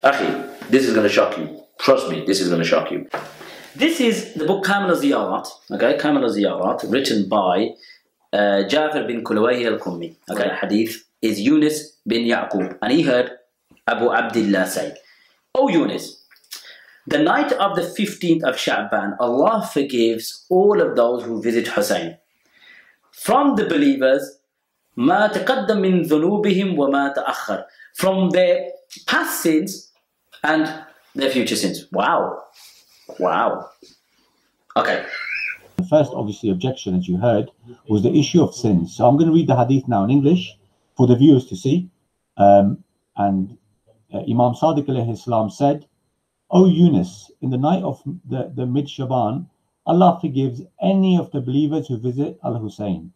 Akhi, this is going to shock you. Trust me, this is going to shock you. This is the book Kamil al-Ziyarat, okay? Kamil al-Ziyarat, written by Jafar bin Kulawayhi al-Qummi. Okay, hadith is Yunus bin Yaqub. And he heard Abu Abdullah say, "O Yunus, the night of the 15th of Sha'ban, Allah forgives all of those who visit Hussain. From the believers, ما تقدم من ذنوبهم وما تأخر, from their past sins and their future sins." Wow. Wow. Okay. The first, obviously, objection, as you heard, was the issue of sins. So I'm going to read the hadith now in English for the viewers to see. Imam Sadiq alayhi salam said, "O Yunus, in the night of the mid-Shaban, Allah forgives any of the believers who visit Al-Hussain,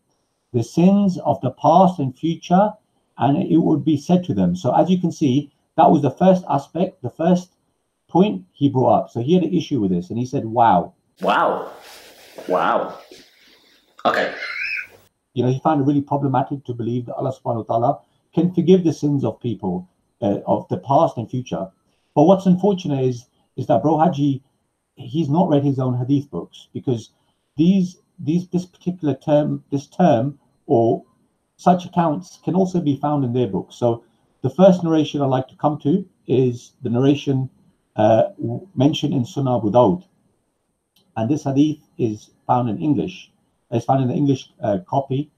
the sins of the past and future, and it would be said to them." So as you can see, that was the first aspect, the first point he brought up. So he had an issue with this, and he said, wow. Wow. Wow. Okay. You know, he found it really problematic to believe that Allah subhanahu wa ta'ala can forgive the sins of people of the past and future. But what's unfortunate is that Bro Hajji, he's not read his own hadith books, because this particular term or such accounts can also be found in their books. So the first narration I'd like to come to is the narration mentioned in Sunnah Abu Dawud, and this hadith is found in English. It's found in the English copy,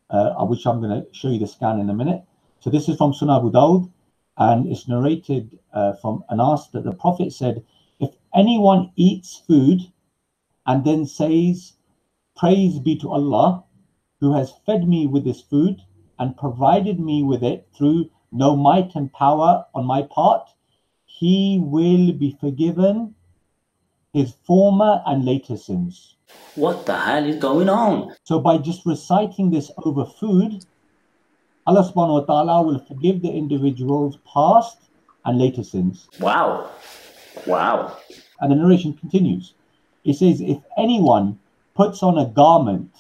which I'm going to show you the scan in a minute. So this is from Sunnah Abu Dawud, and it's narrated from Anas that the Prophet said, "If anyone eats food and then says, 'Praise be to Allah, who has fed me with this food and provided me with it through no might and power on my part,' he will be forgiven his former and later sins." What the hell is going on? So by just reciting this over food, Allah subhanahu wa ta'ala will forgive the individual's past and later sins. Wow. Wow. And the narration continues. It says, "If anyone puts on a garment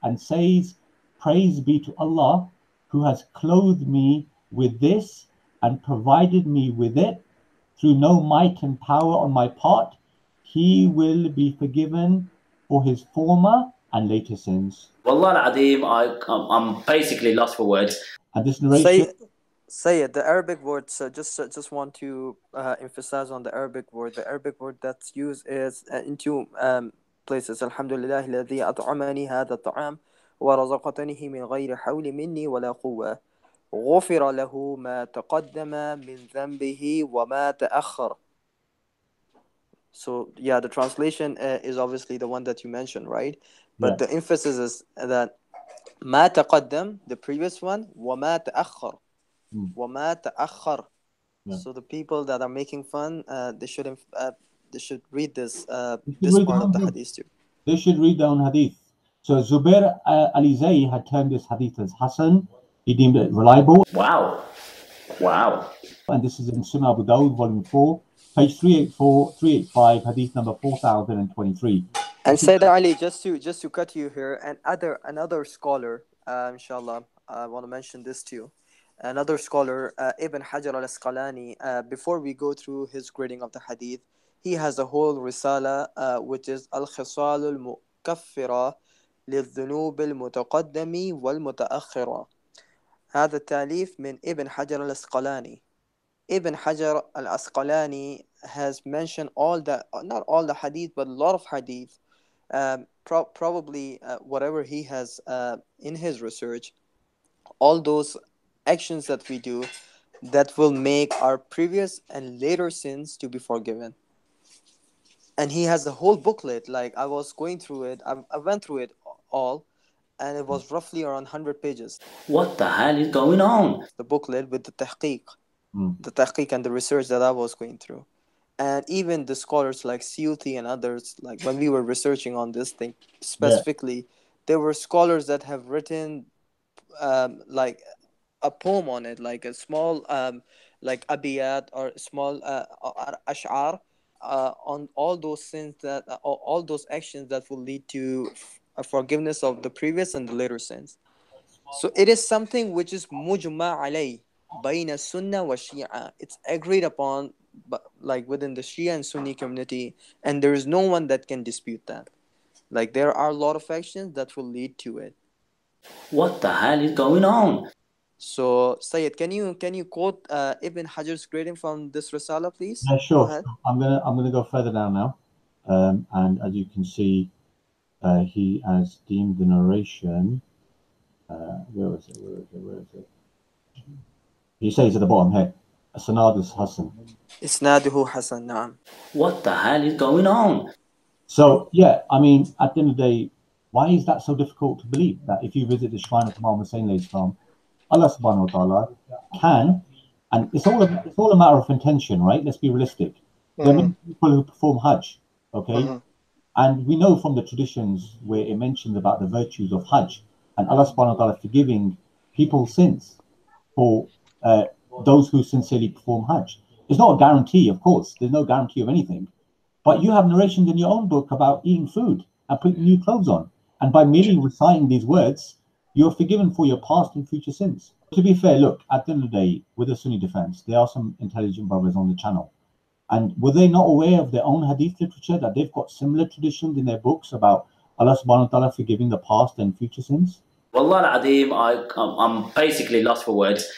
and says, 'Praise be to Allah, who has clothed me with this and provided me with it through no might and power on my part,' he will be forgiven for his former and later sins." Wallah al-Adim, I'm basically lost for words. And this narration... Say it, the Arabic word, so just want to emphasize on the Arabic word. The Arabic word that's used is in two places. Alhamdulillah, الذي أطعمني هذا الطعام ورزقتني من غير حول مني ولا قوة غفر له ما تقدم من ذنبه وما تأخر. So yeah, the translation is obviously the one that you mentioned, right? But the emphasis is that ما تقدم, the previous one, وما تأخر. وما تأخر. So the people that are making fun, they should read this part of the hadith too. They should read their own hadith. So Zubair Alizai had termed this hadith as Hasan. He deemed it reliable. Wow. Wow. And this is in Sunnah Abu Dawud, volume 4, page 384, 385, hadith number 4023. And Sayyid Ali, just to cut you here, and another scholar, inshallah, I want to mention this too. Another scholar, Ibn Hajar al-Asqalani, before we go through his grading of the hadith, he has a whole risala, which is Al-Khisal al-Mukaffira للذنوب المتقدم والمتأخرة. هذا التأليف من Ibn Hajar al-Asqalani. Ibn Hajar al-Asqalani has mentioned not all the hadith, but a lot of hadith. Probably whatever he has in his research, all those actions that we do that will make our previous and later sins to be forgiven. And he has a whole booklet. Like, I was going through it, I went through it all, and it was roughly around 100 pages. What the hell is going on? The booklet with the tahqiq, and the research that I was going through. And even the scholars like Suyuti and others, like when we were researching on this thing specifically, there were scholars that have written like a poem on it, like a small like abiyat or small ash'ar on all those sins that all those actions that will lead to a forgiveness of the previous and the later sins. So it is something which is mujma' alay bayna sunnah wa shi'a. It's agreed upon but like within the Shia and Sunni community, and there is no one that can dispute that. Like there are a lot of actions that will lead to it. What the hell is going on? So Sayyid, can you quote Ibn Hajar's grading from this Risala, please? Yeah, Go sure. ahead. I'm gonna go further down now, and as you can see, he has deemed the narration. Where is it? Where is it? Where is it? He says at the bottom here, Sanad is Hassan. Isnaduhu Hasan, na'am. What the hell is going on? So yeah, I mean, at the end of the day, why is that so difficult to believe that if you visit the shrine of Imam Hussain, Allah subhanahu wa ta'ala can, and it's all a matter of intention, right? Let's be realistic. There are many people who perform Hajj, okay? And we know from the traditions where it mentions about the virtues of Hajj and Allah subhanahu wa ta'ala forgiving people's sins for those who sincerely perform Hajj. It's not a guarantee, of course. There's no guarantee of anything. But you have narrations in your own book about eating food and putting new clothes on. And by merely reciting these words, you're forgiven for your past and future sins. To be fair, look, at the end of the day, with the Sunni defense, there are some intelligent brothers on the channel. And were they not aware of their own hadith literature, that they've got similar traditions in their books about Allah subhanahu wa ta'ala forgiving the past and future sins? Wallah al-Adim, I'm basically lost for words.